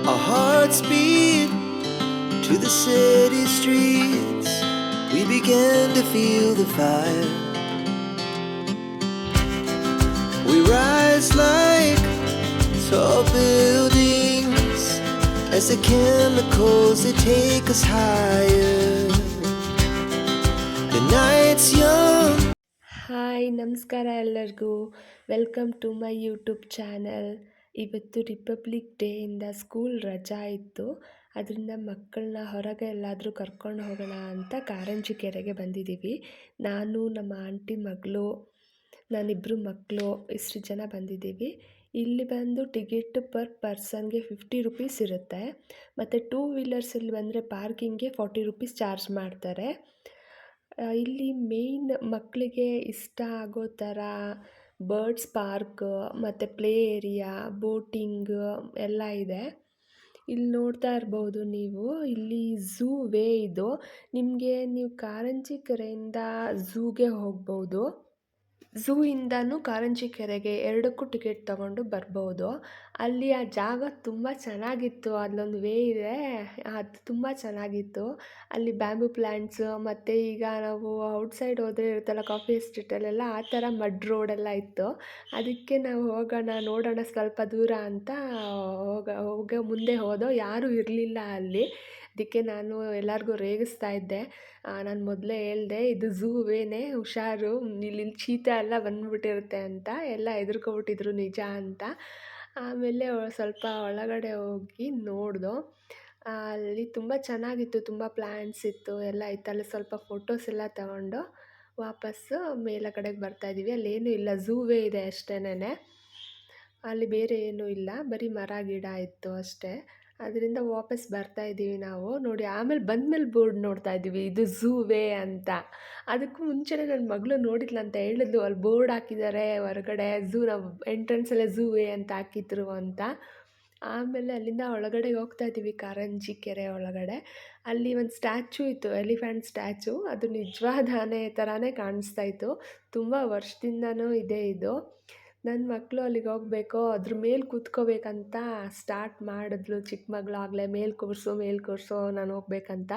Our hearts beat to the city streets. We began to feel the fire. We rise like tall buildings as the chemicals they take us higher. The night's young. Hi ನಮಸ್ಕಾರ ಎಲ್ಲರಿಗೂ. Welcome to my YouTube channel. ಇವತ್ತು republic ಡೇಯಿಂದ school ರಜಾ ಇತ್ತು. ಅದರಿಂದ ಮಕ್ಕಳನ್ನ ಹೊರಗೆ ಎಲ್ಲಾದರೂ ಕರ್ಕೊಂಡು ಹೋಗೋಣ ಅಂತ ಕಾರಂಜಿ ಕೆರೆಗೆ ಬಂದಿದ್ದೀವಿ. ನಾನು, ನಮ್ಮ ಆಂಟಿ ಮಗಳು, ನಾನಿಬ್ಬರು ಮಕ್ಕಳು ಇಷ್ಟು ಜನ ಬಂದಿದ್ದೀವಿ. ಇಲ್ಲಿ ಬಂದು ಟಿಕೆಟ್ ಪರ್ ಪರ್ಸನ್ಗೆ 50 ರುಪೀಸ್ ಇರುತ್ತೆ. ಮತ್ತು 2 ವೀಲರ್ಸಲ್ಲಿ ಬಂದರೆ ಪಾರ್ಕಿಂಗ್ಗೆ 40 ರುಪೀಸ್ ಚಾರ್ಜ್ ಮಾಡ್ತಾರೆ. ಇಲ್ಲಿ ಮೇಯ್ನ್ ಮಕ್ಕಳಿಗೆ ಇಷ್ಟ ಆಗೋ ಥರ ಬರ್ಡ್ಸ್ ಪಾರ್ಕ್ ಮತ್ತು ಪ್ಲೇ ಏರಿಯಾ, ಬೋಟಿಂಗ್ ಎಲ್ಲ ಇದೆ. ಇಲ್ಲಿ ನೋಡ್ತಾ ಇರ್ಬೋದು ನೀವು, ಇಲ್ಲಿ ಝೂ ವೇ ಇದು. ನೀವು ಕಾರಂಜಿ ಕೆರೆಯಿಂದ ಝೂಗೆ ಹೋಗ್ಬೋದು. ಝೂ ಇಂದನೂ ಕಾರಂಜಿ ಕೆರೆಗೆ ಎರಡಕ್ಕೂ ಟಿಕೆಟ್ ತೊಗೊಂಡು ಬರ್ಬೋದು. ಅಲ್ಲಿ ಆ ಜಾಗ ತುಂಬ ಚೆನ್ನಾಗಿತ್ತು. ಅಲ್ಲೊಂದು ವೇ ಇದೆ, ಅದು ತುಂಬ ಚೆನ್ನಾಗಿತ್ತು. ಅಲ್ಲಿ ಬ್ಯಾಂಬೂ ಪ್ಲ್ಯಾಂಟ್ಸು ಮತ್ತು ಈಗ ನಾವು ಔಟ್ಸೈಡ್ ಹೋದರೆ ಇರುತ್ತಲ್ಲ ಕಾಫಿ ಎಸ್ಟೇಟಲ್ಲೆಲ್ಲ, ಆ ಥರ ಮಡ್ ರೋಡೆಲ್ಲ ಇತ್ತು. ಅದಕ್ಕೆ ನಾವು ನೋಡೋಣ ಸ್ವಲ್ಪ ದೂರ ಅಂತ ಹೋಗೋ ಮುಂದೆ ಹೋದೋ, ಯಾರೂ ಇರಲಿಲ್ಲ ಅಲ್ಲಿ. ಅದಕ್ಕೆ ನಾನು ಎಲ್ಲರಿಗೂ ರೇಗಿಸ್ತಾ ಇದ್ದೆ. ನಾನು ಮೊದಲೇ ಹೇಳಿದೆ, ಇದು ಝೂವೇನೆ, ಹುಷಾರು, ಇಲ್ಲಿ ಚೀತಾ ಎಲ್ಲ ಬಂದ್ಬಿಟ್ಟಿರುತ್ತೆ ಅಂತ. ಎಲ್ಲ ಹೆದರ್ಕೊಬಿಟ್ಟಿದ್ರು ನಿಜ ಅಂತ. ಆಮೇಲೆ ಸ್ವಲ್ಪ ಒಳಗಡೆ ಹೋಗಿ ನೋಡ್ದೋ. ಅಲ್ಲಿ ತುಂಬ ಚೆನ್ನಾಗಿತ್ತು, ತುಂಬ ಪ್ಲ್ಯಾಂಟ್ಸ್ ಇತ್ತು, ಎಲ್ಲ ಇತ್ತು. ಅಲ್ಲಿ ಸ್ವಲ್ಪ ಫೋಟೋಸ್ ಎಲ್ಲ ತಗೊಂಡು ವಾಪಸ್ಸು ಮೇಲುಗಡೆಗೆ ಬರ್ತಾಯಿದ್ದೀವಿ. ಅಲ್ಲೇನೂ ಇಲ್ಲ, ಝೂವೇ ಇದೆ ಅಷ್ಟೇನೆ. ಅಲ್ಲಿ ಬೇರೆ ಏನೂ ಇಲ್ಲ, ಬರೀ ಮರ ಗಿಡ ಇತ್ತು ಅಷ್ಟೇ. ಅದರಿಂದ ವಾಪಸ್ ಬರ್ತಾಯಿದ್ದೀವಿ ನಾವು. ನೋಡಿ, ಆಮೇಲೆ ಬಂದಮೇಲೆ ಬೋರ್ಡ್ ನೋಡ್ತಾ ಇದ್ದೀವಿ, ಇದು ಝೂವೇ ಅಂತ. ಅದಕ್ಕೂ ಮುಂಚೆನೇ ನನ್ನ ಮಗಳು ನೋಡಿದ್ಲಂತ, ಹೇಳಿದ್ಲು ಅಲ್ಲಿ ಬೋರ್ಡ್ ಹಾಕಿದ್ದಾರೆ ಹೊರಗಡೆ, ನಾವು ಎಂಟ್ರೆನ್ಸಲ್ಲೇ ಝೂವೇ ಅಂತ ಹಾಕಿದ್ರು ಅಂತ. ಆಮೇಲೆ ಅಲ್ಲಿಂದ ಒಳಗಡೆ ಹೋಗ್ತಾ ಇದ್ದೀವಿ, ಕಾರಂಜಿ ಕೆರೆ ಒಳಗಡೆ. ಅಲ್ಲಿ ಒಂದು ಸ್ಟ್ಯಾಚು ಇತ್ತು, ಎಲಿಫೆಂಟ್ ಸ್ಟ್ಯಾಚು. ಅದು ನಿಜವಾದ ಆನೆ ಥರನೇ ಕಾಣಿಸ್ತಾ ಇತ್ತು. ತುಂಬ ವರ್ಷದಿಂದನೂ ಇದೆ ಇದು. ನನ್ನ ಮಕ್ಕಳು ಅಲ್ಲಿಗೆ ಹೋಗಬೇಕು, ಅದ್ರ ಮೇಲೆ ಕೂತ್ಕೋಬೇಕಂತ ಸ್ಟಾರ್ಟ್ ಮಾಡಿದ್ಲು ಚಿಕ್ಕ ಮಗಳು. ಆಗಲೇ ಮೇಲೆ ಕೂರಿಸು ನಾನು ಹೋಗ್ಬೇಕಂತ.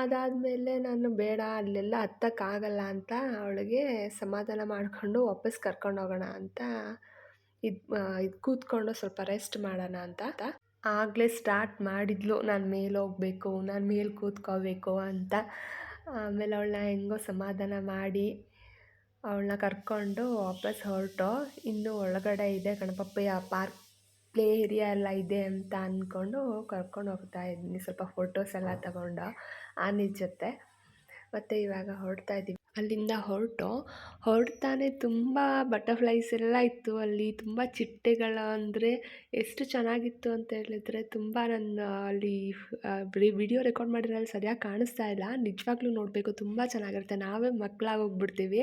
ಅದಾದಮೇಲೆ ನಾನು ಬೇಡ, ಅಲ್ಲೆಲ್ಲ ಹತ್ತಕ್ಕಾಗಲ್ಲ ಅಂತ ಅವಳಿಗೆ ಸಮಾಧಾನ ಮಾಡಿಕೊಂಡು ವಾಪಸ್ ಕರ್ಕೊಂಡು ಹೋಗೋಣ ಅಂತ ಇದು ಕೂತ್ಕೊಂಡು ಸ್ವಲ್ಪ ರೆಸ್ಟ್ ಮಾಡೋಣ ಅಂತ ಆಗಲೇ ಸ್ಟಾರ್ಟ್ ಮಾಡಿದ್ಲು, ನಾನು ಮೇಲೆ ಹೋಗಬೇಕು, ನಾನು ಮೇಲೆ ಕೂತ್ಕೋಬೇಕು ಅಂತ. ಆಮೇಲೆ ಅವಳನ್ನ ಹೆಂಗೋ ಸಮಾಧಾನ ಮಾಡಿ ಅವಳನ್ನ ಕರ್ಕೊಂಡು ವಾಪಸ್ ಹೊರಟೋ. ಇನ್ನೂ ಒಳಗಡೆ ಇದೆ ಗಣಪಪ್ಪಯ್ಯ ಪಾರ್ಕ್, ಪ್ಲೇ ಏರಿಯಾ ಎಲ್ಲ ಇದೆ ಅಂತ ಅಂದ್ಕೊಂಡು ಕರ್ಕೊಂಡು ಹೋಗ್ತಾ ಇದ್ದೀನಿ. ಸ್ವಲ್ಪ ಫೋಟೋಸ್ ಎಲ್ಲ ತಗೊಂಡು ಆನೆ ಜೊತೆ. ಮತ್ತು ಇವಾಗ ಹೊರಡ್ತಾ ಇದ್ದೀವಿ. ಅಲ್ಲಿಂದ ಹೊರಡ್ತಾನೆ ತುಂಬ ಬಟರ್ಫ್ಲೈಸ್ ಎಲ್ಲ ಇತ್ತು ಅಲ್ಲಿ. ತುಂಬ ಚಿಟ್ಟೆಗಳು ಅಂದರೆ ಎಷ್ಟು ಚೆನ್ನಾಗಿತ್ತು ಅಂತ ಹೇಳಿದ್ರೆ, ತುಂಬ ನನ್ನ ಅಲ್ಲಿ ವಿಡಿಯೋ ರೆಕಾರ್ಡ್ ಮಾಡಿದ್ರಲ್ಲಿ ಸರಿಯಾಗಿ ಕಾಣಿಸ್ತಾ ಇಲ್ಲ. ನಿಜವಾಗ್ಲೂ ನೋಡಬೇಕು, ತುಂಬ ಚೆನ್ನಾಗಿರುತ್ತೆ. ನಾವೇ ಮಕ್ಕಳಾಗಿ ಹೋಗ್ಬಿಡ್ತೀವಿ.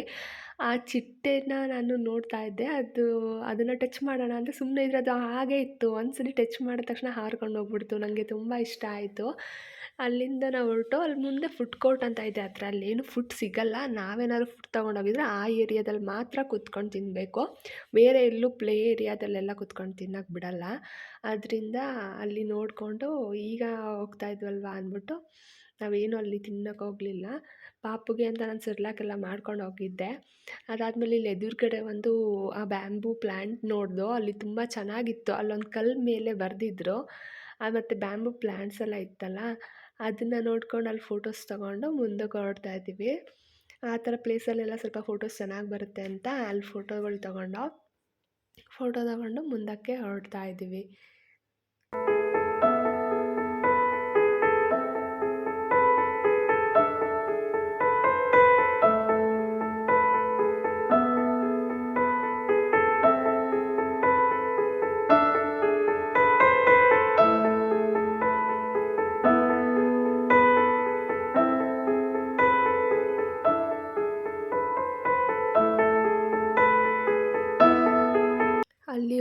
ಆ ಚಿಟ್ಟೆನ ನಾನು ನೋಡ್ತಾ ಇದ್ದೆ. ಅದನ್ನು ಟಚ್ ಮಾಡೋಣ ಅಂತ ಸುಮ್ಮನೆ ಇದ್ರೆ ಅದು ಹಾಗೇ ಇತ್ತು. ಒಂದ್ಸಲಿ ಟಚ್ ಮಾಡಿದ ತಕ್ಷಣ ಹಾರ್ಕೊಂಡು ಹೋಗ್ಬಿಡ್ತು. ನನಗೆ ತುಂಬ ಇಷ್ಟ ಆಯಿತು. ಅಲ್ಲಿಂದ ನಾವು ಹೊರಟು, ಅಲ್ಲಿ ಮುಂದೆ ಫುಡ್ ಕೋರ್ಟ್ ಅಂತ ಇದೆ. ಹತ್ರ ಅಲ್ಲೇನು ಫುಡ್ ಸಿಗಲ್ಲ. ನಾವೇನಾದ್ರು ಫುಡ್ ತೊಗೊಂಡೋಗಿದ್ರೆ ಆ ಏರಿಯಾದಲ್ಲಿ ಮಾತ್ರ ಕೂತ್ಕೊಂಡು ತಿನ್ನಬೇಕು. ಬೇರೆ ಎಲ್ಲೂ ಪ್ಲೇ ಏರಿಯಾದಲ್ಲೆಲ್ಲ ಕೂತ್ಕೊಂಡು ತಿನ್ನೋಕೆ ಬಿಡಲ್ಲ. ಅದರಿಂದ ಅಲ್ಲಿ ನೋಡಿಕೊಂಡು ಈಗ ಹೋಗ್ತಾ ಇದ್ವಲ್ವ ಅಂದ್ಬಿಟ್ಟು ನಾವೇನು ಅಲ್ಲಿ ತಿನ್ನೋಕೆ ಹೋಗಲಿಲ್ಲ. ಪಾಪುಗೆ ಅಂತ ನಾನು ಸಿರ್ಲಾಕೆಲ್ಲ ಮಾಡ್ಕೊಂಡು ಹೋಗಿದ್ದೆ. ಅದಾದಮೇಲೆ ಇಲ್ಲಿ ಎದುರುಗಡೆ ಒಂದು ಆ ಬ್ಯಾಂಬೂ ಪ್ಲ್ಯಾಂಟ್ ನೋಡ್ದೋ. ಅಲ್ಲಿ ತುಂಬ ಚೆನ್ನಾಗಿತ್ತು. ಅಲ್ಲೊಂದು ಕಲ್ಲು ಮೇಲೆ ಬರೆದಿದ್ರು. ಮತ್ತು ಬ್ಯಾಂಬೂ ಪ್ಲ್ಯಾಂಟ್ಸ್ ಎಲ್ಲ ಇತ್ತಲ್ಲ, ಅದನ್ನು ನೋಡ್ಕೊಂಡು ಅಲ್ಲಿ ಫೋಟೋಸ್ ತೊಗೊಂಡು ಮುಂದಕ್ಕೆ ಹೊರಡ್ತಾ ಇದ್ದೀವಿ. ಆ ಥರ ಪ್ಲೇಸಲ್ಲೆಲ್ಲ ಸ್ವಲ್ಪ ಫೋಟೋಸ್ ಚೆನ್ನಾಗಿ ಬರುತ್ತೆ ಅಂತ ಅಲ್ಲಿ ಫೋಟೋ ತಗೊಂಡು ಮುಂದಕ್ಕೆ ಹೊರಡ್ತಾ ಇದ್ದೀವಿ.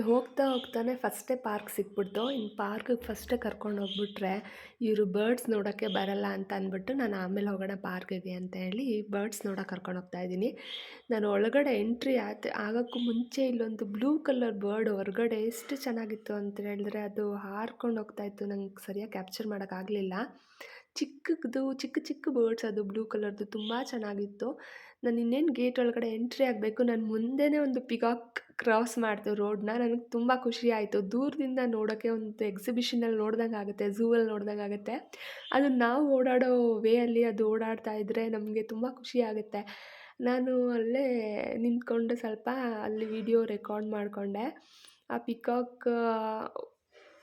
ಹೋಗ್ತಾ ಹೋಗ್ತಾನೆ ಫಸ್ಟೇ ಪಾರ್ಕ್ ಸಿಕ್ಬಿಡ್ತು. ಇನ್ನು ಪಾರ್ಕಿಗೆ ಫಸ್ಟೇ ಕರ್ಕೊಂಡೋಗ್ಬಿಟ್ರೆ ಇವರು ಬರ್ಡ್ಸ್ ನೋಡೋಕ್ಕೆ ಬರಲ್ಲ ಅಂತ ಅಂದ್ಬಿಟ್ಟು ನಾನು ಆಮೇಲೆ ಹೋಗೋಣ ಪಾರ್ಕಿಗೆ ಅಂತ ಹೇಳಿ ಬರ್ಡ್ಸ್ ನೋಡೋಕೆ ಕರ್ಕೊಂಡೋಗ್ತಾ ಇದ್ದೀನಿ. ನಾನು ಒಳಗಡೆ ಎಂಟ್ರಿ ಆಗೋಕ್ಕೂ ಮುಂಚೆ ಇಲ್ಲೊಂದು ಬ್ಲೂ ಕಲರ್ ಬರ್ಡ್ ಹೊರಗಡೆ ಎಷ್ಟು ಚೆನ್ನಾಗಿತ್ತು ಅಂತ ಹೇಳಿದ್ರೆ ಅದು ಹಾರ್ಕೊಂಡು ಹೋಗ್ತಾಯಿತ್ತು. ನಂಗೆ ಸರಿಯಾಗಿ ಕ್ಯಾಪ್ಚರ್ ಮಾಡೋಕ್ಕಾಗಲಿಲ್ಲ. ಚಿಕ್ಕದು ಚಿಕ್ಕ ಚಿಕ್ಕ ಬರ್ಡ್ಸ್ ಅದು ಬ್ಲೂ ಕಲರ್ದು ತುಂಬ ಚೆನ್ನಾಗಿತ್ತು. ನಾನು ಇನ್ನೇನು ಗೇಟ್ ಒಳಗಡೆ ಎಂಟ್ರಿ ಆಗಬೇಕು, ನನ್ನ ಮುಂದೆನೇ ಒಂದು ಪಿಕಾಕ್ ಕ್ರಾಸ್ ಮಾಡ್ತು ರೋಡನ್ನ. ನನಗೆ ತುಂಬ ಖುಷಿ ಆಯಿತು. ದೂರದಿಂದ ನೋಡೋಕ್ಕೆ ಒಂದು ಎಕ್ಸಿಬಿಷನಲ್ಲಿ ನೋಡ್ದಂಗೆ ಆಗುತ್ತೆ, ಝೂವಲ್ಲಿ ನೋಡ್ದಂಗೆ ಆಗುತ್ತೆ. ಅದು ನಾವು ಓಡಾಡೋ ವೇಯಲ್ಲಿ ಅದು ಓಡಾಡ್ತಾ ಇದ್ದರೆ ನಮಗೆ ತುಂಬ ಖುಷಿ ಆಗುತ್ತೆ. ನಾನು ಅಲ್ಲೇ ನಿಂತ್ಕೊಂಡು ಸ್ವಲ್ಪ ಅಲ್ಲಿ ವಿಡಿಯೋ ರೆಕಾರ್ಡ್ ಮಾಡಿಕೊಂಡೆ. ಆ ಪಿಕಾಕ್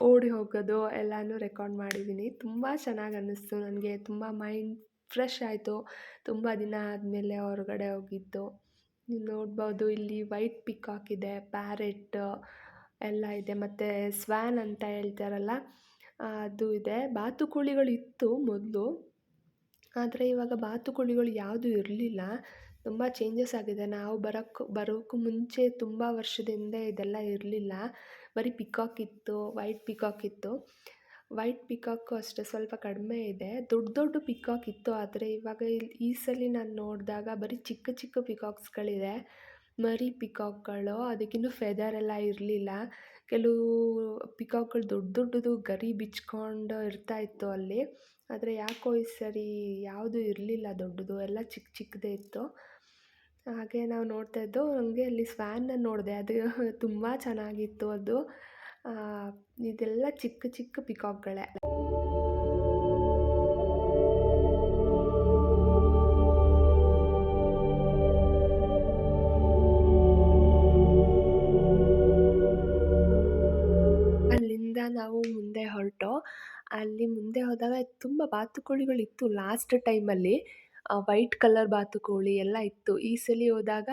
ಓಡಿ ಹೋಗೋದು ಎಲ್ಲನೂ ರೆಕಾರ್ಡ್ ಮಾಡಿದ್ದೀನಿ. ತುಂಬ ಚೆನ್ನಾಗಿ ಅನ್ನಿಸ್ತು ನನಗೆ. ತುಂಬ ಮೈಂಡ್ ಫ್ರೆಶ್ ಆಯಿತು. ತುಂಬ ದಿನ ಆದಮೇಲೆ ಹೊರಗಡೆ ಹೋಗಿದ್ದು. ನೀವು ನೋಡ್ಬೋದು ಇಲ್ಲಿ ವೈಟ್ ಪಿಕಾಕ್ ಇದೆ, ಪ್ಯಾರೆಟ್ ಎಲ್ಲ ಇದೆ, ಮತ್ತು ಸ್ವ್ಯಾನ್ ಅಂತ ಹೇಳ್ತಾರಲ್ಲ ಅದು ಇದೆ. ಬಾತುಕೋಳಿಗಳು ಇತ್ತು ಮೊದಲು, ಆದರೆ ಇವಾಗ ಬಾತುಕೋಳಿಗಳು ಯಾವುದೂ ಇರಲಿಲ್ಲ. ತುಂಬ ಚೇಂಜಸ್ ಆಗಿದೆ. ನಾವು ಬರೋಕ್ಕೂ ಮುಂಚೆ ತುಂಬ ವರ್ಷದ ಹಿಂದೆ ಇದೆಲ್ಲ ಇರಲಿಲ್ಲ. ಬರೀ ಪಿಕಾಕ್ ಇತ್ತು, ವೈಟ್ ಪಿಕಾಕ್ ಇತ್ತು. ವೈಟ್ ಪಿಕಾಕು ಅಷ್ಟೇ ಸ್ವಲ್ಪ ಕಡಿಮೆ ಇದೆ. ದೊಡ್ಡ ದೊಡ್ಡ ಪಿಕಾಕ್ ಇತ್ತು, ಆದರೆ ಇವಾಗ ಈ ಸಲ ನಾನು ನೋಡಿದಾಗ ಬರೀ ಚಿಕ್ಕ ಚಿಕ್ಕ ಪಿಕಾಕ್ಸ್ಗಳಿದೆ, ಮರಿ ಪಿಕಾಕ್ಗಳು. ಅದಕ್ಕಿನ್ನೂ ಫೆದರ್ ಎಲ್ಲ ಇರಲಿಲ್ಲ. ಕೆಲವು ಪಿಕಾಕ್ಗಳು ದೊಡ್ಡ ದೊಡ್ಡದು ಗರಿ ಬಿಚ್ಕೊಂಡು ಇರ್ತಾಯಿತ್ತು ಅಲ್ಲಿ. ಆದರೆ ಯಾಕೋ ಈ ಸರಿ ಯಾವುದೂ ಇರಲಿಲ್ಲ ದೊಡ್ಡದು, ಎಲ್ಲ ಚಿಕ್ಕ ಚಿಕ್ಕದೇ ಇತ್ತು. ಹಾಗೆ ನಾವು ನೋಡ್ತಾ ಇದ್ದೋ ಹಂಗೆ ಅಲ್ಲಿ ಸ್ವ್ಯಾನ್ನ ನೋಡಿದೆ. ಅದು ತುಂಬ ಚೆನ್ನಾಗಿತ್ತು ಅದು. ಇದೆಲ್ಲ ಚಿಕ್ಕ ಚಿಕ್ಕ ಪಿಕಾಕ್ಗಳೇ. ಅಲ್ಲಿಂದ ನಾವು ಮುಂದೆ ಹೊರಟೋ. ಅಲ್ಲಿ ಮುಂದೆ ಹೋದಾಗ ತುಂಬ ಬಾತುಕೋಳಿಗಳಿತ್ತು ಲಾಸ್ಟ್ ಟೈಮಲ್ಲಿ. ವೈಟ್ ಕಲರ್ ಬಾತುಕೋಳಿ ಎಲ್ಲ ಇತ್ತು. ಈ ಸಲ ಹೋದಾಗ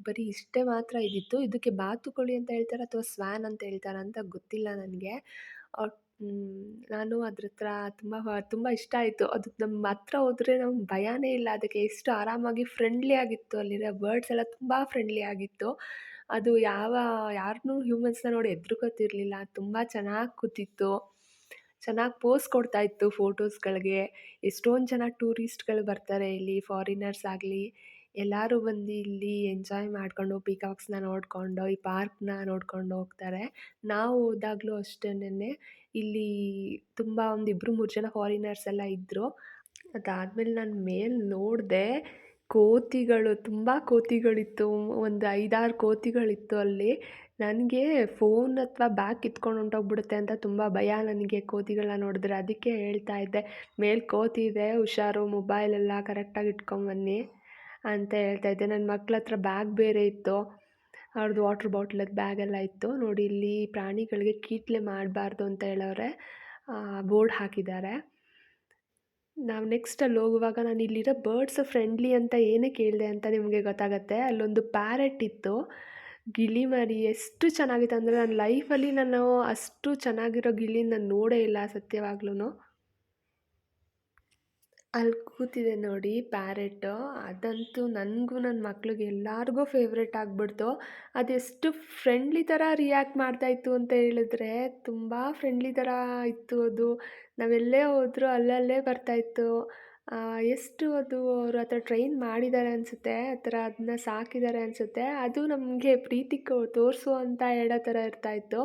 ಬರೀ ಇಷ್ಟೇ ಮಾತ್ರ ಇದ್ದಿತ್ತು. ಇದಕ್ಕೆ ಬಾತುಕೋಳಿ ಅಂತ ಹೇಳ್ತಾರಾ ಅಥವಾ ಸ್ವ್ಯಾನ್ ಅಂತ ಹೇಳ್ತಾರಾ ಅಂತ ಗೊತ್ತಿಲ್ಲ ನನಗೆ. ನಾನು ಅದ್ರ ಹತ್ರ ತುಂಬ ಇಷ್ಟ ಆಯಿತು. ಅದು ನಮ್ಮ ಹತ್ರ ಹೋದ್ರೆ ನಮ್ಗೆ ಭಯನೇ ಇಲ್ಲ. ಅದಕ್ಕೆ ಎಷ್ಟು ಆರಾಮಾಗಿ ಫ್ರೆಂಡ್ಲಿ ಆಗಿತ್ತು. ಅಲ್ಲಿರೋ ಬರ್ಡ್ಸ್ ಎಲ್ಲ ತುಂಬ ಫ್ರೆಂಡ್ಲಿ ಆಗಿತ್ತು. ಅದು ಯಾರನ್ನೂ ಹ್ಯೂಮನ್ಸ್‌ನ ನೋಡಿ ಹೆದ್ರುಕೋತಿರ್ಲಿಲ್ಲ. ತುಂಬ ಚೆನ್ನಾಗಿ ಕೂತಿತ್ತು. ಚೆನ್ನಾಗಿ ಪೋಸ್ ಕೊಡ್ತಾ ಇತ್ತು ಫೋಟೋಸ್‌ಗಳಿಗೆ. ಎಷ್ಟೊಂದು ಜನ ಟೂರಿಸ್ಟ್‌ಗಳು ಬರ್ತಾರೆ ಇಲ್ಲಿ, ಫಾರಿನರ್ಸ್ ಆಗಲಿ ಎಲ್ಲರೂ ಬಂದು ಇಲ್ಲಿ ಎಂಜಾಯ್ ಮಾಡಿಕೊಂಡು ಪಿಕಾಕ್ಸ್‌ನ ನೋಡಿಕೊಂಡು ಈ ಪಾರ್ಕ್‌ನ ನೋಡ್ಕೊಂಡು ಹೋಗ್ತಾರೆ. ನಾವು ಹೋದಾಗಲೂ ಅಷ್ಟೇನೆ ಇಲ್ಲಿ ತುಂಬ ಒಂದು 2-3 ಜನ ಫಾರಿನರ್ಸ್ ಎಲ್ಲ ಇದ್ದರು. ಅದಾದಮೇಲೆ ನಾನು ಮೇಲೆ ನೋಡಿದೆ, ಕೋತಿಗಳು ತುಂಬ ಕೋತಿಗಳಿತ್ತು. ಒಂದು 5-6 ಕೋತಿಗಳಿತ್ತು ಅಲ್ಲಿ. ನನಗೆ ಫೋನ್ ಅಥವಾ ಬ್ಯಾಗ್ ಕಿತ್ಕೊಂಡು ಹೊಂಟೋಗ್ಬಿಡುತ್ತೆ ಅಂತ ತುಂಬ ಭಯ ನನಗೆ ಕೋತಿಗಳನ್ನ ನೋಡಿದ್ರೆ. ಅದಕ್ಕೆ ಹೇಳ್ತಾ ಇದ್ದೆ, ಮೇಲೆ ಕೋತಿ ಇದೆ ಹುಷಾರು, ಮೊಬೈಲೆಲ್ಲ ಕರೆಕ್ಟಾಗಿ ಇಟ್ಕೊಂಬನ್ನಿ ಅಂತ ಹೇಳ್ತಾ ಇದ್ದೆ. ನನ್ನ ಮಕ್ಳ ಹತ್ರ ಬ್ಯಾಗ್ ಬೇರೆ ಇತ್ತು, ಅವ್ರದ್ದು ವಾಟ್ರ್ ಬಾಟ್ಲದ್ದು ಬ್ಯಾಗೆಲ್ಲ ಇತ್ತು. ನೋಡಿ ಇಲ್ಲಿ ಪ್ರಾಣಿಗಳಿಗೆ ಕೀಟ್ಲೆ ಮಾಡಬಾರ್ದು ಅಂತ ಹೇಳವ್ರೆ, ಬೋರ್ಡ್ ಹಾಕಿದ್ದಾರೆ. ನಾವು ನೆಕ್ಸ್ಟ್ ಅಲ್ಲಿ ಹೋಗುವಾಗ ನಾನು ಇಲ್ಲಿರೋ ಬರ್ಡ್ಸ್ ಫ್ರೆಂಡ್ಲಿ ಅಂತ ಏನಕ್ಕೆ ಕೇಳಿದೆ ಅಂತ ನಿಮಗೆ ಗೊತ್ತಾಗುತ್ತೆ. ಅಲ್ಲೊಂದು ಪ್ಯಾರೆಟ್ ಇತ್ತು, ಗಿಳಿ ಮರಿ. ಎಷ್ಟು ಚೆನ್ನಾಗಿತ್ತು ಅಂದರೆ ನನ್ನ ಲೈಫಲ್ಲಿ ನಾನು ಅಷ್ಟು ಚೆನ್ನಾಗಿರೋ ಗಿಳಿ ನಾನು ನೋಡೇ ಇಲ್ಲ ಸತ್ಯವಾಗ್ಲೂ. ಅಲ್ಲಿ ಕೂತಿದೆ ನೋಡಿ ಪ್ಯಾರೆಟ್ಟು, ಅದಂತೂ ನನಗೂ ನನ್ನ ಮಕ್ಳಿಗೆ ಎಲ್ಲರಿಗೂ ಫೇವ್ರೇಟ್ ಆಗಿಬಿಡ್ತು. ಅದೆಷ್ಟು ಫ್ರೆಂಡ್ಲಿ ಥರ ರಿಯಾಕ್ಟ್ ಮಾಡ್ತಾಯಿತ್ತು ಅಂತ ಹೇಳಿದ್ರೆ, ತುಂಬ ಫ್ರೆಂಡ್ಲಿ ಥರ ಇತ್ತು ಅದು. ನಾವೆಲ್ಲೇ ಹೋದರೂ ಅಲ್ಲಲ್ಲೇ ಬರ್ತಾಯಿತ್ತು. ಎಷ್ಟು ಅದು ಅವ್ರು ಆ ಥರ ಟ್ರೈನ್ ಮಾಡಿದ್ದಾರೆ ಅನಿಸುತ್ತೆ, ಆ ಥರ ಅದನ್ನ ಸಾಕಿದ್ದಾರೆ ಅನಿಸುತ್ತೆ. ಅದು ನಮಗೆ ಪ್ರೀತಿ ತೋರಿಸುವಂಥ ಎಡ ಥರ ಇರ್ತಾಯಿತ್ತು.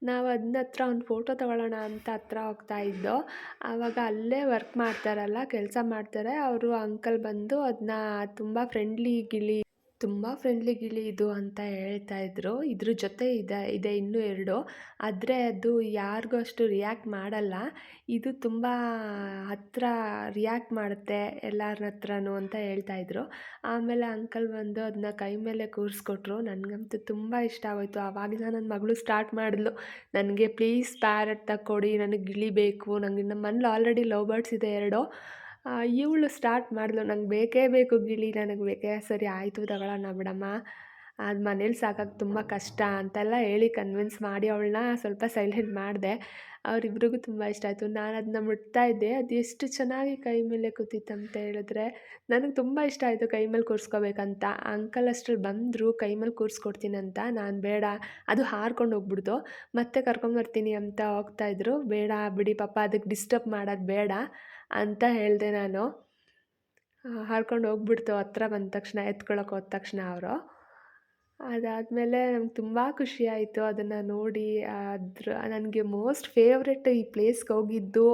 ನಾವು ಅದನ್ನ ಹತ್ರ ಒಂದು ಫೋಟೋ ತಗೊಳ್ಳೋಣ ಅಂತ ಹತ್ರ ಹೋಗ್ತಾ ಇದ್ದೋ. ಆವಾಗ ಅಲ್ಲೇ ವರ್ಕ್ ಮಾಡ್ತಾರಲ್ಲ, ಕೆಲಸ ಮಾಡ್ತಾರೆ ಅವರು ಅಂಕಲ್ ಬಂದು ಅದನ್ನ ತುಂಬ ಫ್ರೆಂಡ್ಲಿ ಗಿಳಿ ಇದು ಅಂತ ಹೇಳ್ತಾ ಇದ್ರು. ಇದ್ರ ಜೊತೆ ಇದೆ ಇನ್ನೂ 2, ಆದರೆ ಅದು ಯಾರಿಗೂ ಅಷ್ಟು ರಿಯಾಕ್ಟ್ ಮಾಡಲ್ಲ. ಇದು ತುಂಬ ಹತ್ತಿರ ರಿಯಾಕ್ಟ್ ಮಾಡುತ್ತೆ ಎಲ್ಲರ ಹತ್ರನೂ ಅಂತ ಹೇಳ್ತಾ ಇದ್ರು. ಆಮೇಲೆ ಅಂಕಲ್ ಬಂದು ಅದನ್ನ ಕೈ ಮೇಲೆ ಕೂರಿಸ್ಕೊಟ್ರು. ನನಗಂತೂ ತುಂಬ ಇಷ್ಟ ಆಗೋಯ್ತು. ಆವಾಗಿಂದ ನನ್ನ ಮಗಳು ಸ್ಟಾರ್ಟ್ ಮಾಡಿದ್ಲು, ನನಗೆ ಪ್ಲೀಸ್ ಪ್ಯಾರಟ್ ತಕ್ಕೊಡಿ, ನನಗೆ ಗಿಳಿ ಬೇಕು. ನನಗೆ ನಮ್ಮ ಮನೇಲಿ ಆಲ್ರೆಡಿ ಲವ್ ಬರ್ಡ್ಸ್ ಇದೆ 2. ಇವಳು ಸ್ಟಾರ್ಟ್ ಮಾಡಿದ್ಲು, ನಂಗೆ ಬೇಕೇ ಬೇಕು ಗಿಳಿ, ನನಗೆ ಬೇಕೇ. ಸರಿ ಆಯಿತು ತಗೊಳ್ಳೋಣ ಬಿಡಮ್ಮ ಅದು ಮನೇಲಿ ಸಾಕೋಕ್ಕೆ ತುಂಬ ಕಷ್ಟ ಅಂತೆಲ್ಲ ಹೇಳಿ ಕನ್ವಿನ್ಸ್ ಮಾಡಿ ಅವಳನ್ನ ಸ್ವಲ್ಪ ಸೈಲೆಂಟ್ ಮಾಡಿದೆ. ಅವರಿಬ್ರಿಗೂ ತುಂಬ ಇಷ್ಟ ಆಯಿತು. ನಾನು ಅದನ್ನ ಮುಟ್ತಾ ಇದ್ದೆ, ಅದು ಎಷ್ಟು ಚೆನ್ನಾಗಿ ಕೈ ಮೇಲೆ ಕೂತಿತ್ತಂತ ಹೇಳಿದ್ರೆ ನನಗೆ ತುಂಬ ಇಷ್ಟ ಆಯಿತು ಕೈ ಮೇಲೆ ಕೂರಿಸ್ಕೋಬೇಕಂತ. ಅಂಕಲ್ ಅಷ್ಟ್ರಲ್ಲಿ ಬಂದರು ಕೈ ಮೇಲೆ ಕೂರಿಸ್ಕೊಡ್ತೀನಂತ. ನಾನು ಬೇಡ, ಅದು ಹಾರ್ಕೊಂಡು ಹೋಗ್ಬಿಡ್ತು. ಮತ್ತೆ ಕರ್ಕೊಂಬರ್ತೀನಿ ಅಂತ ಹೋಗ್ತಾಯಿದ್ರು. ಬೇಡ ಬಿಡಿ ಪಾಪ, ಅದಕ್ಕೆ ಡಿಸ್ಟರ್ಬ್ ಮಾಡೋದು ಬೇಡ ಅಂತ ಹೇಳಿದೆ ನಾನು. ಹಾರ್ಕೊಂಡು ಹೋಗ್ಬಿಡ್ತು ಹತ್ರ ಬಂದ ತಕ್ಷಣ, ಎತ್ಕೊಳಕ್ಕೆ ಹೋದ ತಕ್ಷಣ ಅವರು. ಅದಾದಮೇಲೆ ನಂಗೆ ತುಂಬ ಖುಷಿ ಆಯಿತು ಅದನ್ನು ನೋಡಿ. ನನಗೆ ಮೋಸ್ಟ್ ಫೇವ್ರೆಟ್ ಈ ಪ್ಲೇಸ್ಗೆ ಹೋಗಿದ್ದು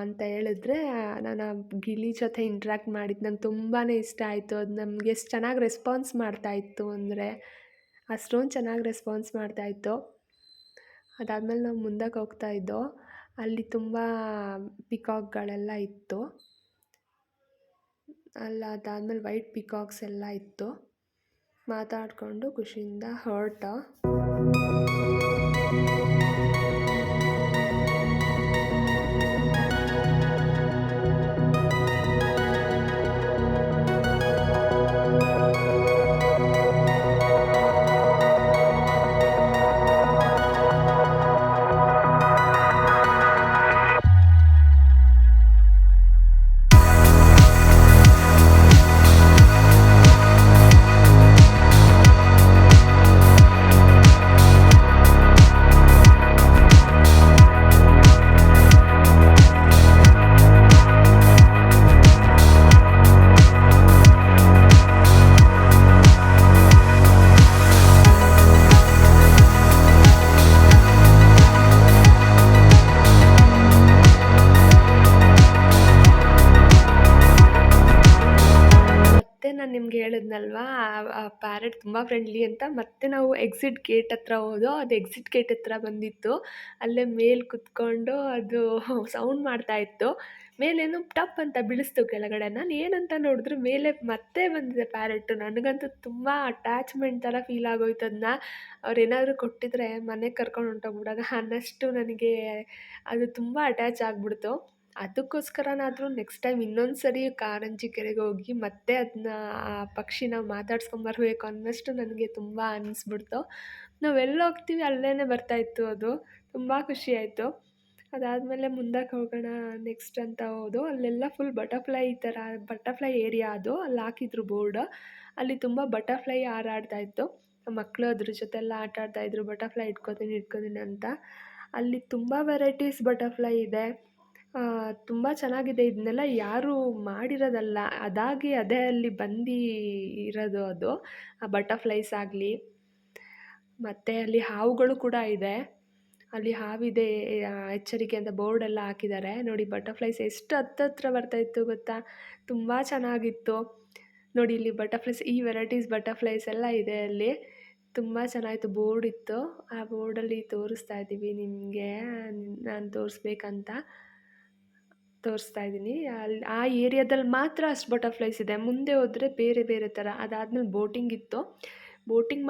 ಅಂತ ಹೇಳಿದ್ರೆ, ನಾನು ಆ ಗಿಳಿ ಜೊತೆ ಇಂಟ್ರ್ಯಾಕ್ಟ್ ಮಾಡಿದ್ದು ನಂಗೆ ತುಂಬಾ ಇಷ್ಟ ಆಯಿತು. ಅದು ನಮಗೆ ಎಷ್ಟು ಚೆನ್ನಾಗಿ ರೆಸ್ಪಾನ್ಸ್ ಮಾಡ್ತಾಯಿತ್ತು ಅಂದರೆ, ಅಷ್ಟೊಂದು ಚೆನ್ನಾಗಿ ರೆಸ್ಪಾನ್ಸ್ ಮಾಡ್ತಾಯಿತ್ತು. ಅದಾದಮೇಲೆ ನಾವು ಮುಂದಕ್ಕೆ ಹೋಗ್ತಾಯಿದ್ದೋ, ಅಲ್ಲಿ ತುಂಬ ಪಿಕಾಕ್ಗಳೆಲ್ಲ ಇತ್ತು. ಅದಾದಮೇಲೆ ವೈಟ್ ಪಿಕಾಕ್ಸ್ ಎಲ್ಲ ಇತ್ತು. ಮಾತಾಡಿಕೊಂಡು ಖುಷಿಯಿಂದ ಹೊರಟೋ. ನಾನು ನಿಮ್ಗೆ ಹೇಳಿದ್ನಲ್ವಾ, ಆ ಪ್ಯಾರೆಟ್ ತುಂಬ ಫ್ರೆಂಡ್ಲಿ ಅಂತ. ಮತ್ತೆ ನಾವು ಎಕ್ಸಿಟ್ ಗೇಟ್ ಹತ್ರ ಹೋದೋ, ಅದು ಎಕ್ಸಿಟ್ ಗೇಟ್ ಹತ್ರ ಬಂದಿತ್ತು. ಅಲ್ಲೇ ಮೇಲೆ ಕುತ್ಕೊಂಡು ಅದು ಸೌಂಡ್ ಮಾಡ್ತಾಯಿತ್ತು. ಮೇಲೇನೋ ಟಪ್ ಅಂತ ಬೀಳಿಸ್ತು ಕೆಳಗಡೆ. ನಾನು ಏನಂತ ನೋಡಿದ್ರೆ ಮೇಲೆ ಮತ್ತೆ ಬಂದಿದೆ ಪ್ಯಾರೆಟ್ಟು. ನನಗಂತೂ ತುಂಬ ಅಟ್ಯಾಚ್ಮೆಂಟ್ ಥರ ಫೀಲ್ ಆಗೋಯ್ತು ಅದನ್ನ. ಅವ್ರೇನಾದರೂ ಕೊಟ್ಟಿದ್ರೆ ಮನೆಗೆ ಕರ್ಕೊಂಡು ಹೊಂಟೋಗ್ಬಿಡೋಣ ಅನ್ನಷ್ಟು ನನಗೆ ಅದು ತುಂಬ ಅಟ್ಯಾಚ್ ಆಗಿಬಿಡ್ತು. ಅದಕ್ಕೋಸ್ಕರನಾದರೂ ನೆಕ್ಸ್ಟ್ ಟೈಮ್ ಇನ್ನೊಂದು ಸರಿ ಕಾರಂಜಿ ಕೆರೆಗೆ ಹೋಗಿ ಮತ್ತೆ ಅದನ್ನ ಆ ಪಕ್ಷಿನ ಮಾತಾಡ್ಸ್ಕೊಂಬರ್ಬೇಕು ಅನ್ನೋಷ್ಟು ನನಗೆ ತುಂಬ ಅನ್ನಿಸ್ಬಿಡ್ತು. ನಾವೆಲ್ಲಿ ಹೋಗ್ತೀವಿ ಅಲ್ಲೇ ಬರ್ತಾಯಿತ್ತು ಅದು. ತುಂಬ ಖುಷಿ ಆಯಿತು. ಅದಾದಮೇಲೆ ಮುಂದಕ್ಕೆ ಹೋಗೋಣ ನೆಕ್ಸ್ಟ್ ಅಂತ ಹೋದೋ, ಅಲ್ಲೆಲ್ಲ ಫುಲ್ ಬಟರ್ಫ್ಲೈ ಥರ ಬಟರ್ಫ್ಲೈ ಏರಿಯಾ ಅದು. ಅಲ್ಲಿ ಹಾಕಿದ್ರು ಬೋರ್ಡ್. ಅಲ್ಲಿ ತುಂಬ ಬಟರ್ಫ್ಲೈ ಹಾರಾಡ್ತಾಯಿತ್ತು. ಮಕ್ಕಳು ಅದ್ರ ಜೊತೆಲ್ಲ ಆಟ ಆಡ್ತಾಯಿದ್ರು, ಬಟರ್ಫ್ಲೈ ಇಟ್ಕೋತೀನಿ ಅಂತ. ಅಲ್ಲಿ ತುಂಬ ವೆರೈಟೀಸ್ ಬಟರ್ಫ್ಲೈ ಇದೆ. ತುಂಬ ಚೆನ್ನಾಗಿದೆ. ಇದನ್ನೆಲ್ಲ ಯಾರೂ ಮಾಡಿರೋದಲ್ಲ, ಅದಾಗಿ ಅದೇ ಅಲ್ಲಿ ಬಂದು ಇರೋದು ಅದು. ಆ ಬಟರ್ಫ್ಲೈಸ್ ಆಗಲಿ, ಮತ್ತು ಅಲ್ಲಿ ಹಾವುಗಳು ಕೂಡ ಇದೆ. ಅಲ್ಲಿ ಹಾವಿದೆ, ಎಚ್ಚರಿಕೆ ಅಂತ ಬೋರ್ಡೆಲ್ಲ ಹಾಕಿದ್ದಾರೆ. ನೋಡಿ ಬಟರ್ಫ್ಲೈಸ್ ಎಷ್ಟು ಹತ್ತತ್ರ ಬರ್ತಾಯಿತ್ತು ಗೊತ್ತಾ, ತುಂಬ ಚೆನ್ನಾಗಿತ್ತು. ನೋಡಿ ಇಲ್ಲಿ ಬಟರ್ಫ್ಲೈಸ್, ಈ ವೆರೈಟೀಸ್ ಬಟರ್ಫ್ಲೈಸ್ ಎಲ್ಲ ಇದೆ ಅಲ್ಲಿ. ತುಂಬ ಚೆನ್ನಾಗಿತ್ತು. ಬೋರ್ಡ್ ಇತ್ತು, ಆ ಬೋರ್ಡಲ್ಲಿ ತೋರಿಸ್ತಾ ಇದ್ದೀವಿ ನಿಮಗೆ. ನಾನು ತೋರಿಸ್ತಾ ಇದ್ದೀನಿ. ಅಲ್ಲಿ ಆ ಏರಿಯಾದಲ್ಲಿ ಮಾತ್ರ ಅಷ್ಟು ಬಟರ್ಫ್ಲೈಸ್ ಇದೆ. ಮುಂದೆ ಹೋದರೆ ಬೇರೆ ಬೇರೆ ಥರ. ಅದಾದಮೇಲೆ ಬೋಟಿಂಗ್ ಇತ್ತು. ಬೋಟಿಂಗ್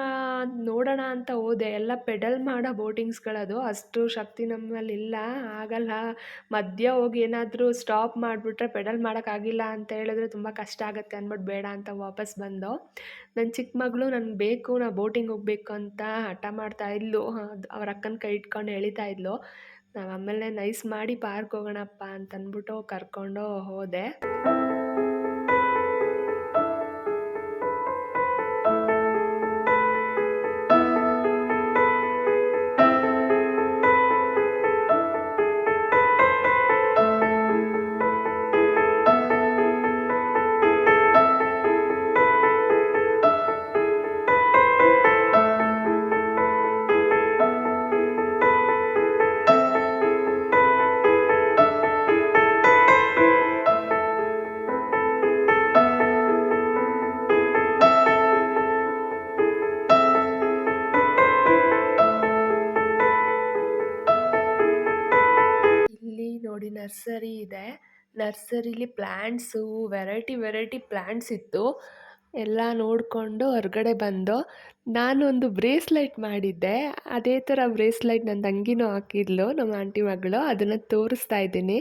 ನೋಡೋಣ ಅಂತ ಹೋದೆ. ಎಲ್ಲ ಪೆಡಲ್ ಮಾಡೋ ಬೋಟಿಂಗ್ಸ್ಗಳದು. ಅಷ್ಟು ಶಕ್ತಿ ನಮ್ಮಲ್ಲಿಲ್ಲ, ಆಗಲ್ಲ. ಮಧ್ಯ ಹೋಗಿ ಏನಾದರೂ ಸ್ಟಾಪ್ ಮಾಡಿಬಿಟ್ರೆ ಪೆಡಲ್ ಮಾಡೋಕ್ಕಾಗಿಲ್ಲ ಅಂತ ಹೇಳಿದ್ರೆ ತುಂಬ ಕಷ್ಟ ಆಗುತ್ತೆ ಅಂದ್ಬಿಟ್ಟು ಬೇಡ ಅಂತ ವಾಪಸ್ ಬಂದೋ. ನನ್ನ ಚಿಕ್ಕ ಮಗಳು ನನಗೆ ಬೇಕು, ನಾ ಬೋಟಿಂಗ್ ಹೋಗಬೇಕು ಅಂತ ಹಠ ಮಾಡ್ತಾ ಇದ್ಲು. ಅವ್ರ ಅಕ್ಕನ ಕೈ ಇಟ್ಕೊಂಡು ಎಳಿತಾ ಇದ್ಲು. ನಾವು ಆಮೇಲೆ ನೈಸ್ ಮಾಡಿ ಪಾರ್ಕ್ ಹೋಗೋಣಪ್ಪ ಅಂತಂದ್ಬಿಟ್ಟು ಕರ್ಕೊಂಡು ಹೋದೆ. ನೋಡಿ ನರ್ಸರಿ ಇದೆ. ನರ್ಸರಿಲಿ ಪ್ಲ್ಯಾಂಟ್ಸು ವೆರೈಟಿ ಪ್ಲ್ಯಾಂಟ್ಸ್ ಇತ್ತು. ಎಲ್ಲ ನೋಡಿಕೊಂಡು ಹೊರಗಡೆ ಬಂದು ನಾನೊಂದು ಬ್ರೇಸ್ಲೆಟ್ ಮಾಡಿದ್ದೆ. ಅದೇ ಥರ ಬ್ರೇಸ್ಲೆಟ್ ನನ್ನ ತಂಗಿನೂ ಹಾಕಿದ್ಲು, ನಮ್ಮ ಆಂಟಿ ಮಗಳು. ಅದನ್ನು ತೋರಿಸ್ತಾ ಇದ್ದೀನಿ.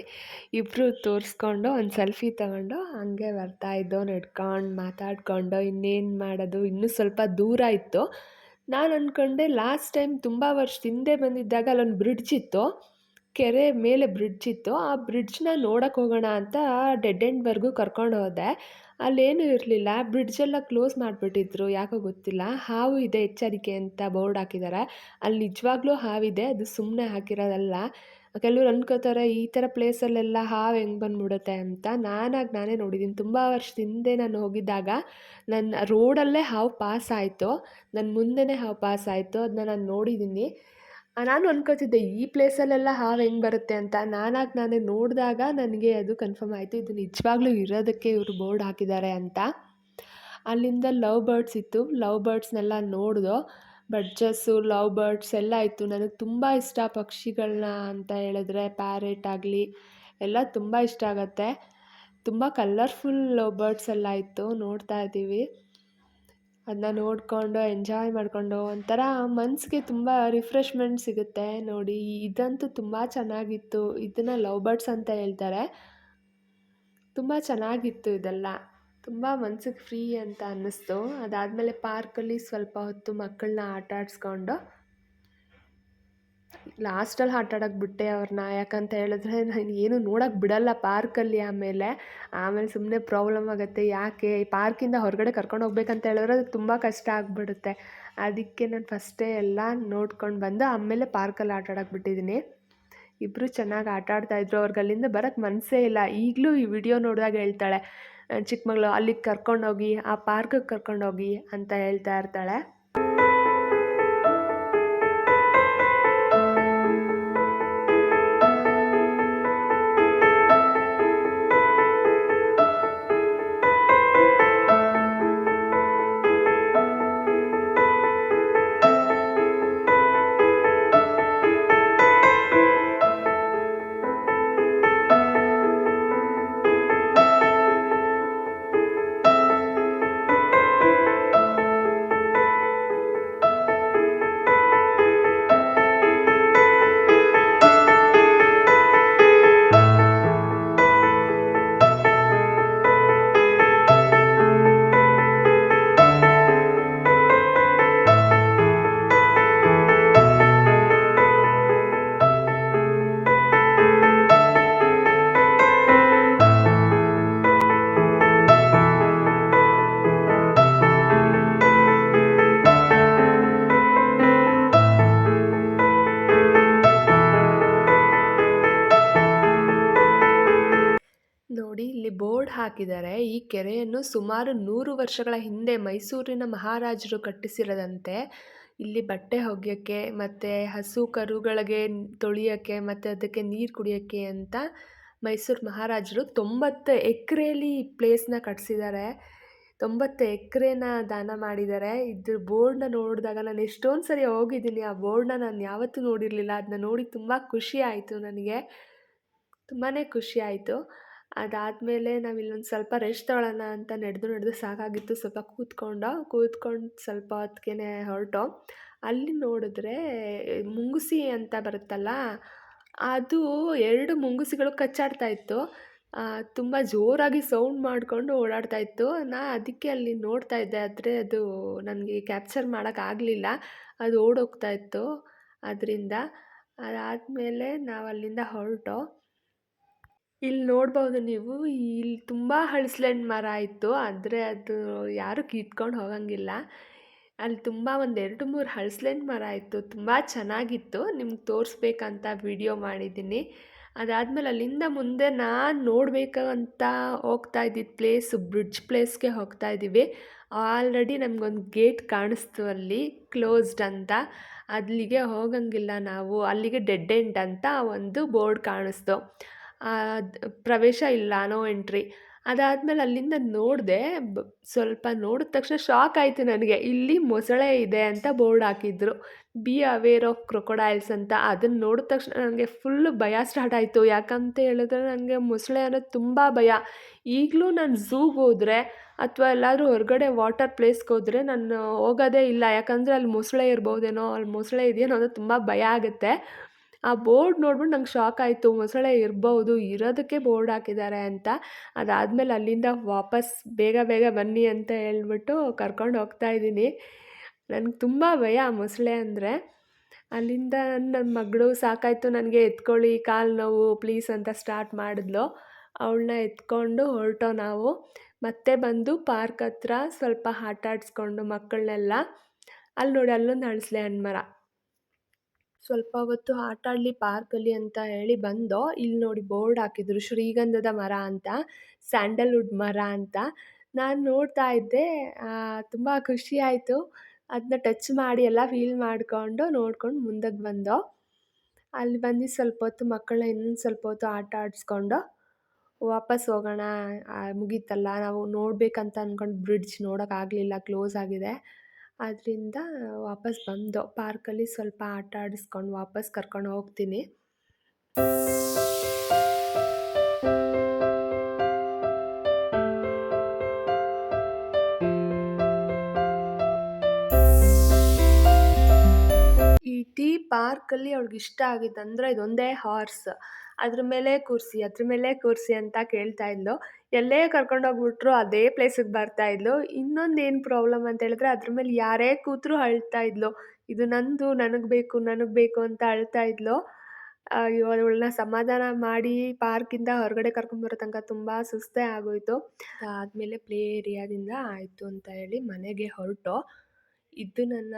ಇಬ್ಬರು ತೋರಿಸ್ಕೊಂಡು ಒಂದು ಸೆಲ್ಫಿ ತಗೊಂಡು ಹಂಗೆ ಬರ್ತಾಯಿದ್ದೋ ನಡ್ಕೊಂಡು ಮಾತಾಡಿಕೊಂಡು. ಇನ್ನೇನು ಮಾಡೋದು, ಇನ್ನೂ ಸ್ವಲ್ಪ ದೂರ ಇತ್ತು. ನಾನು ಅಂದ್ಕೊಂಡೆ ಲಾಸ್ಟ್ ಟೈಮ್ ತುಂಬ ವರ್ಷದ ಹಿಂದೆ ಬಂದಿದ್ದಾಗ ಅಲ್ಲೊಂದು ಬ್ರಿಡ್ಜ್ ಇತ್ತು, ಕೆರೆ ಮೇಲೆ ಬ್ರಿಡ್ಜ್ ಇತ್ತು. ಆ ಬ್ರಿಡ್ಜ್‌ನ ನೋಡಕ್ಕೆ ಹೋಗೋಣ ಅಂತ ಡೆಡ್ ಎಂಡ್‌ವರೆಗೂ ಕರ್ಕೊಂಡು ಹೋದೆ. ಅಲ್ಲೇನೂ ಇರಲಿಲ್ಲ. ಬ್ರಿಡ್ಜೆಲ್ಲ ಕ್ಲೋಸ್ ಮಾಡಿಬಿಟ್ಟಿದ್ರು, ಯಾಕೋ ಗೊತ್ತಿಲ್ಲ. ಹಾವು ಇದೆ ಎಚ್ಚರಿಕೆ ಅಂತ ಬೋರ್ಡ್ ಹಾಕಿದ್ದಾರೆ. ಅಲ್ಲಿ ನಿಜವಾಗ್ಲೂ ಹಾವಿದೆ, ಅದು ಸುಮ್ಮನೆ ಹಾಕಿರೋದಲ್ಲ. ಕೆಲವ್ರು ಅನ್ಕೋತಾರೆ ಈ ಥರ ಪ್ಲೇಸಲ್ಲೆಲ್ಲ ಹಾವು ಹೆಂಗೆ ಬಂದ್ಬಿಡುತ್ತೆ ಅಂತ. ನಾನೇ ನೋಡಿದ್ದೀನಿ. ತುಂಬ ವರ್ಷದ ಹಿಂದೆ ನಾನು ಹೋಗಿದ್ದಾಗ ನನ್ನ ರೋಡಲ್ಲೇ ಹಾವು ಪಾಸ್ ಆಯಿತು. ನನ್ನ ಮುಂದೆನೇ ಹಾವು ಪಾಸ್ ಆಯಿತು. ಅದನ್ನ ನಾನು ನೋಡಿದ್ದೀನಿ. ನಾನು ಅನ್ಕೋತಿದ್ದೆ ಈ ಪ್ಲೇಸಲ್ಲೆಲ್ಲ ಹಾವು ಹೆಂಗೆ ಬರುತ್ತೆ ಅಂತ. ನಾನೇ ನೋಡಿದಾಗ ನನಗೆ ಅದು ಕನ್ಫರ್ಮ್ ಆಯಿತು, ಇದು ನಿಜವಾಗ್ಲೂ ಇರೋದಕ್ಕೆ ಇವರು ಬೋರ್ಡ್ ಹಾಕಿದ್ದಾರೆ ಅಂತ. ಅಲ್ಲಿಂದ ಲವ್ ಬರ್ಡ್ಸ್ ಇತ್ತು. ಲವ್ ಬರ್ಡ್ಸ್ನೆಲ್ಲ ನೋಡಿದೋ. ಬಡ್ಜಸ್ಸು, ಲವ್ ಬರ್ಡ್ಸ್ ಎಲ್ಲ ಇತ್ತು. ನನಗೆ ತುಂಬ ಇಷ್ಟ ಪಕ್ಷಿಗಳನ್ನ ಅಂತ ಹೇಳಿದ್ರೆ. ಪ್ಯಾರೆಟ್ ಆಗಲಿ ಎಲ್ಲ ತುಂಬ ಇಷ್ಟ ಆಗುತ್ತೆ. ತುಂಬ ಕಲರ್ಫುಲ್ ಲವ್ ಬರ್ಡ್ಸ್ ಎಲ್ಲ ಇತ್ತು. ನೋಡ್ತಾ ಇದ್ದೀವಿ. ಅದನ್ನ ನೋಡಿಕೊಂಡು ಎಂಜಾಯ್ ಮಾಡಿಕೊಂಡು ಒಂಥರ ಮನಸ್ಸಿಗೆ ತುಂಬ ರಿಫ್ರೆಶ್ಮೆಂಟ್ ಸಿಗುತ್ತೆ ನೋಡಿ. ಇದಂತೂ ತುಂಬ ಚೆನ್ನಾಗಿತ್ತು. ಇದನ್ನು ಲವ್ ಬರ್ಡ್ಸ್ ಅಂತ ಹೇಳ್ತಾರೆ. ತುಂಬ ಚೆನ್ನಾಗಿತ್ತು ಇದೆಲ್ಲ. ತುಂಬ ಮನ್ಸಿಗೆ ಫ್ರೀ ಅಂತ ಅನ್ನಿಸ್ತು. ಅದಾದಮೇಲೆ ಪಾರ್ಕಲ್ಲಿ ಸ್ವಲ್ಪ ಹೊತ್ತು ಮಕ್ಕಳನ್ನ ಆಟ ಆಡಿಸ್ಕೊಂಡು ಲಾಸ್ಟಲ್ಲಿ ಆಟ ಆಡೋಕ್ಕೆ ಬಿಟ್ಟೆ ಅವ್ರನ್ನ. ಯಾಕಂತ ಹೇಳಿದ್ರೆ ನಾನು ಏನು ನೋಡೋಕ್ಕೆ ಬಿಡಲ್ಲ ಪಾರ್ಕಲ್ಲಿ. ಆಮೇಲೆ ಸುಮ್ಮನೆ ಪ್ರಾಬ್ಲಮ್ ಆಗುತ್ತೆ. ಯಾಕೆ ಪಾರ್ಕಿಂದ ಹೊರಗಡೆ ಕರ್ಕೊಂಡು ಹೋಗ್ಬೇಕಂತ ಹೇಳಿದ್ರೆ ಅದು ತುಂಬ ಕಷ್ಟ ಆಗಿಬಿಡುತ್ತೆ. ಅದಕ್ಕೆ ನಾನು ಫಸ್ಟೇ ಎಲ್ಲ ನೋಡ್ಕೊಂಡು ಬಂದು ಆಮೇಲೆ ಪಾರ್ಕಲ್ಲಿ ಆಟ ಆಡೋಕ್ಕೆ ಬಿಟ್ಟಿದ್ದೀನಿ. ಇಬ್ಬರು ಚೆನ್ನಾಗಿ ಆಟ ಆಡ್ತಾಯಿದ್ರು. ಅವ್ರಿಗೆ ಅಲ್ಲಿಂದ ಬರೋಕ್ಕೆ ಮನಸ್ಸೇ ಇಲ್ಲ. ಈಗಲೂ ಈ ವಿಡಿಯೋ ನೋಡಿದಾಗ ಹೇಳ್ತಾಳೆ, ಚಿಕ್ಕ ಮಗಳು ಅಲ್ಲಿಗೆ ಕರ್ಕೊಂಡೋಗಿ, ಆ ಪಾರ್ಕಿಗೆ ಕರ್ಕೊಂಡೋಗಿ ಅಂತ ಹೇಳ್ತಾ ಇರ್ತಾಳೆ. ನೋಡಿ ಇಲ್ಲಿ ಬೋರ್ಡ್ ಹಾಕಿದ್ದಾರೆ. ಈ ಕೆರೆಯನ್ನು ಸುಮಾರು 100 ವರ್ಷಗಳ ಹಿಂದೆ ಮೈಸೂರಿನ ಮಹಾರಾಜರು ಕಟ್ಟಿಸಿರೋದಂತೆ. ಇಲ್ಲಿ ಬಟ್ಟೆ ಒಗೆಯೋಕ್ಕೆ ಮತ್ತು ಹಸು ಕರುಗಳಿಗೆ ತೊಳಿಯೋಕ್ಕೆ ಮತ್ತು ಅದಕ್ಕೆ ನೀರು ಕುಡಿಯೋಕ್ಕೆ ಅಂತ ಮೈಸೂರು ಮಹಾರಾಜರು 90 ಎಕರೆಯಲ್ಲಿ ಈ ಪ್ಲೇಸ್ನ ಕಟ್ಟಿಸಿದ್ದಾರೆ. 90 ಎಕರೆನ ದಾನ ಮಾಡಿದ್ದಾರೆ. ಇದ್ರ ಬೋರ್ಡ್ನ ನೋಡಿದಾಗ ನಾನು ಎಷ್ಟೊಂದು ಸರಿ ಹೋಗಿದ್ದೀನಿ. ಆ ಬೋರ್ಡ್ನ ನಾನು ಯಾವತ್ತೂ ನೋಡಿರಲಿಲ್ಲ. ಅದನ್ನ ನೋಡಿ ತುಂಬ ಖುಷಿ ಆಯಿತು ನನಗೆ. ತುಂಬಾ ಖುಷಿ ಆಯಿತು. ಅದಾದಮೇಲೆ ನಾವು ಇಲ್ಲೊಂದು ಸ್ವಲ್ಪ ರೆಸ್ಟ್ ತೊಗೊಳ್ಳೋಣ ಅಂತ ನಡೆದು ಸಾಕಾಗಿತ್ತು. ಸ್ವಲ್ಪ ಕೂತ್ಕೊಂಡು ಸ್ವಲ್ಪ ಹೊತ್ತಿಗೆ ಹೊರಟು. ಅಲ್ಲಿ ನೋಡಿದ್ರೆ ಮುಂಗುಸಿ ಅಂತ ಬರುತ್ತಲ್ಲ, ಅದು 2 ಮುಂಗುಸಿಗಳು ಕಚ್ಚಾಡ್ತಾ ಇತ್ತು. ತುಂಬ ಜೋರಾಗಿ ಸೌಂಡ್ ಮಾಡಿಕೊಂಡು ಓಡಾಡ್ತಾ ಇತ್ತು. ಅದಕ್ಕೆ ಅಲ್ಲಿ ನೋಡ್ತಾ ಇದ್ದೆ. ಆದರೆ ಅದು ನನಗೆ ಕ್ಯಾಪ್ಚರ್ ಮಾಡೋಕ್ಕಾಗಲಿಲ್ಲ. ಅದು ಓಡೋಗ್ತಾ ಇತ್ತು ಅದರಿಂದ. ಅದಾದಮೇಲೆ ನಾವು ಅಲ್ಲಿಂದ ಹೊರಟು. ಇಲ್ಲಿ ನೋಡ್ಬೋದು ನೀವು, ಇಲ್ಲಿ ತುಂಬ ಹಲಸಿನ ಮರ ಇತ್ತು. ಆದರೆ ಅದು ಯಾರೂ ಕಿತ್ಕೊಂಡು ಹೋಗಂಗಿಲ್ಲ. ಅಲ್ಲಿ ತುಂಬ ಒಂದು 2-3 ಹಲಸಿನ ಮರ ಇತ್ತು. ತುಂಬ ಚೆನ್ನಾಗಿತ್ತು. ನಿಮ್ಗೆ ತೋರಿಸ್ಬೇಕಂತ ವಿಡಿಯೋ ಮಾಡಿದ್ದೀನಿ. ಅದಾದಮೇಲೆ ಅಲ್ಲಿಂದ ಮುಂದೆ ನಾನು ನೋಡಬೇಕು ಅಂತ ಹೋಗ್ತಾ ಇದ್ದಿದ್ದು ಬ್ರಿಡ್ಜ್ ಪ್ಲೇಸ್ಗೆ ಹೋಗ್ತಾ ಇದ್ದೀವಿ. ಆಲ್ರೆಡಿ ನಮಗೊಂದು ಗೇಟ್ ಕಾಣಿಸ್ತು ಅಲ್ಲಿ, ಕ್ಲೋಸ್ಡ್ ಅಂತ. ಅಲ್ಲಿಗೆ ಹೋಗಂಗಿಲ್ಲ ನಾವು. ಅಲ್ಲಿಗೆ ಡೆಡ್ ಎಂಡ್ ಅಂತ ಒಂದು ಬೋರ್ಡ್ ಕಾಣಿಸ್ತು. ಪ್ರವೇಶ ಇಲ್ಲ, ನೋ ಎಂಟ್ರಿ ಅದಾದ್ಮೇಲೆ ಅಲ್ಲಿಂದ ನೋಡಿದೆ. ಬ ಸ್ವಲ್ಪ ನೋಡಿದ ತಕ್ಷಣ ಶಾಕ್ ಆಯ್ತು ನನಗೆ. ಇಲ್ಲಿ ಮೊಸಳೆ ಇದೆ ಅಂತ ಬೋರ್ಡ್ ಹಾಕಿದ್ರು. ಬಿ ಅವೇರ್ ಆಫ್ ಕ್ರೊಕೊಡೈಲ್ಸ್ ಅಂತ. ಅದನ್ನ ನೋಡಿದ ತಕ್ಷಣ ನನಗೆ ಫುಲ್ಲು ಭಯ ಸ್ಟಾರ್ಟ್ ಆಯಿತು. ಯಾಕಂತ ಹೇಳಿದ್ರೆ ನನಗೆ ಮೊಸಳೆ ಅನ್ನೋದು ತುಂಬ ಭಯ. ಈಗಲೂ ನಾನು ಝೂಗೆ ಹೋದ್ರೆ ಅಥವಾ ಎಲ್ಲಾದ್ರೂ ಹೊರಗಡೆ ವಾಟರ್ ಪ್ಲೇಸ್ಗೆ ಹೋದ್ರೆ ನಾನು ಹೋಗೋದೇ ಇಲ್ಲ. ಯಾಕಂದರೆ ಅಲ್ಲಿ ಮೊಸಳೆ ಇರ್ಬೋದೇನೋ, ಅಲ್ಲಿ ಮೊಸಳೆ ಇದೆಯೇನೋ ಅನ್ನೋದು ತುಂಬ ಭಯ ಆಗುತ್ತೆ. ಆ ಬೋರ್ಡ್ ನೋಡ್ಬಿಟ್ಟು ನಂಗೆ ಶಾಕ್ ಆಯಿತು. ಮೊಸಳೆ ಇರ್ಬಹುದು, ಇರೋದಕ್ಕೆ ಬೋರ್ಡ್ ಹಾಕಿದ್ದಾರೆ ಅಂತ. ಅದಾದ್ಮೇಲೆ ಅಲ್ಲಿಂದ ವಾಪಸ್ ಬೇಗ ಬೇಗ ಬನ್ನಿ ಅಂತ ಹೇಳ್ಬಿಟ್ಟು ಕರ್ಕೊಂಡು ಹೋಗ್ತಾ ಇದ್ದೀನಿ. ನನ್ಗೆ ತುಂಬ ಭಯ ಮೊಸಳೆ ಅಂದರೆ. ಅಲ್ಲಿಂದ ನನ್ನ ಮಗಳು ಸಾಕಾಯಿತು ನನಗೆ ಎತ್ಕೊಳ್ಳಿ, ಕಾಲು ನೋವು ಪ್ಲೀಸ್ ಅಂತ ಸ್ಟಾರ್ಟ್ ಮಾಡಿದ್ಲು. ಅವಳನ್ನ ಎತ್ಕೊಂಡು ಹೊರಟೋ ನಾವು. ಮತ್ತೆ ಬಂದು ಪಾರ್ಕ್ ಹತ್ರ ಸ್ವಲ್ಪ ಆಟ ಆಡಿಸ್ಕೊಂಡು ಮಕ್ಕಳನ್ನೆಲ್ಲ. ಅಲ್ಲಿ ನೋಡಿ ಅಲ್ಲೊಂದು ಹಲಸಲೆ ಹಣ್ಣು ಮರ. ಸ್ವಲ್ಪ ಹೊತ್ತು ಆಟ ಆಡಲಿ ಪಾರ್ಕಲ್ಲಿ ಅಂತ ಹೇಳಿ ಬಂದೋ. ಇಲ್ಲಿ ನೋಡಿ ಬೋರ್ಡ್ ಹಾಕಿದ್ರು ಶ್ರೀಗಂಧದ ಮರ ಅಂತ, ಸ್ಯಾಂಡಲ್‌ವುಡ್ ಮರ ಅಂತ. ನಾನು ನೋಡ್ತಾ ಇದ್ದೆ. ತುಂಬ ಖುಷಿ ಆಯಿತು. ಅದನ್ನ ಟಚ್ ಮಾಡಿ ಎಲ್ಲ ಫೀಲ್ ಮಾಡಿಕೊಂಡು ನೋಡ್ಕೊಂಡು ಮುಂದಕ್ಕೆ ಬಂದೋ. ಅಲ್ಲಿ ಬಂದು ಸ್ವಲ್ಪ ಹೊತ್ತು ಮಕ್ಕಳನ್ನ ಇನ್ನೊಂದು ಸ್ವಲ್ಪ ಹೊತ್ತು ಆಟ ಆಡಿಸ್ಕೊಂಡು ವಾಪಸ್ ಹೋಗೋಣ. ಮುಗೀತಲ್ಲ, ನಾವು ನೋಡಬೇಕಂತ ಅಂದ್ಕೊಂಡು ಬ್ರಿಡ್ಜ್ ನೋಡೋಕ್ಕಾಗಲಿಲ್ಲ, ಕ್ಲೋಸ್ ಆಗಿದೆ. ಆದ್ದರಿಂದ ವಾಪಸ್ ಬಂದೋ. ಪಾರ್ಕಲ್ಲಿ ಸ್ವಲ್ಪ ಆಟ ಆಡಿಸ್ಕೊಂಡು ವಾಪಸ್ ಕರ್ಕೊಂಡು ಹೋಗ್ತೀನಿ. ಈ ಪಾರ್ಕಲ್ಲಿ ಅವ್ಳಿಗಿಷ್ಟ ಆಗಿದ್ದಂದ್ರೆ ಇದೊಂದೇ ಹಾರ್ಸ್. ಅದ್ರ ಮೇಲೆ ಕೂರಿಸಿ ಅಂತ ಕೇಳ್ತಾ ಇದ್ಲು. ಎಲ್ಲೇ ಕರ್ಕೊಂಡೋಗ್ಬಿಟ್ರು ಅದೇ ಪ್ಲೇಸಿಗೆ ಬರ್ತಾ ಇದ್ಲು. ಇನ್ನೊಂದೇನು ಪ್ರಾಬ್ಲಮ್ ಅಂತ ಹೇಳಿದ್ರೆ ಅದ್ರ ಮೇಲೆ ಯಾರೇ ಕೂತ್ರೂ ಅಳ್ತಾ ಇದ್ಲು. ಇದು ನಂದು, ನನಗೆ ಬೇಕು ಅಂತ ಅಳ್ತಾ ಇದ್ಲು. ಅಯ್ಯೋ! ಅವಳನ್ನ ಸಮಾಧಾನ ಮಾಡಿ ಪಾರ್ಕಿಂದ ಹೊರಗಡೆ ಕರ್ಕೊಂಬರೋ ತನಕ ತುಂಬ ಸುಸ್ತೇ ಆಗೋಯಿತು. ಅದಾದಮೇಲೆ ಪ್ಲೇ ಏರಿಯಾದಿಂದ ಆಯಿತು ಅಂತ ಹೇಳಿ ಮನೆಗೆ ಹೊರಟೋ. ಇದು ನನ್ನ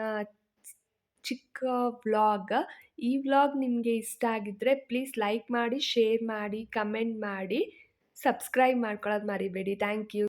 ಚಿಕ್ಕ ವ್ಲಾಗ್. ಈ ವ್ಲಾಗ್ ನಿಮಗೆ ಇಷ್ಟ ಆಗಿದ್ದರೆ ಪ್ಲೀಸ್ ಲೈಕ್ ಮಾಡಿ, ಶೇರ್ ಮಾಡಿ, ಕಮೆಂಟ್ ಮಾಡಿ, ಸಬ್ಸ್ಕ್ರೈಬ್ ಮಾಡ್ಕೊಳ್ಳೋದು ಮರಿಬೇಡಿ. Thank you.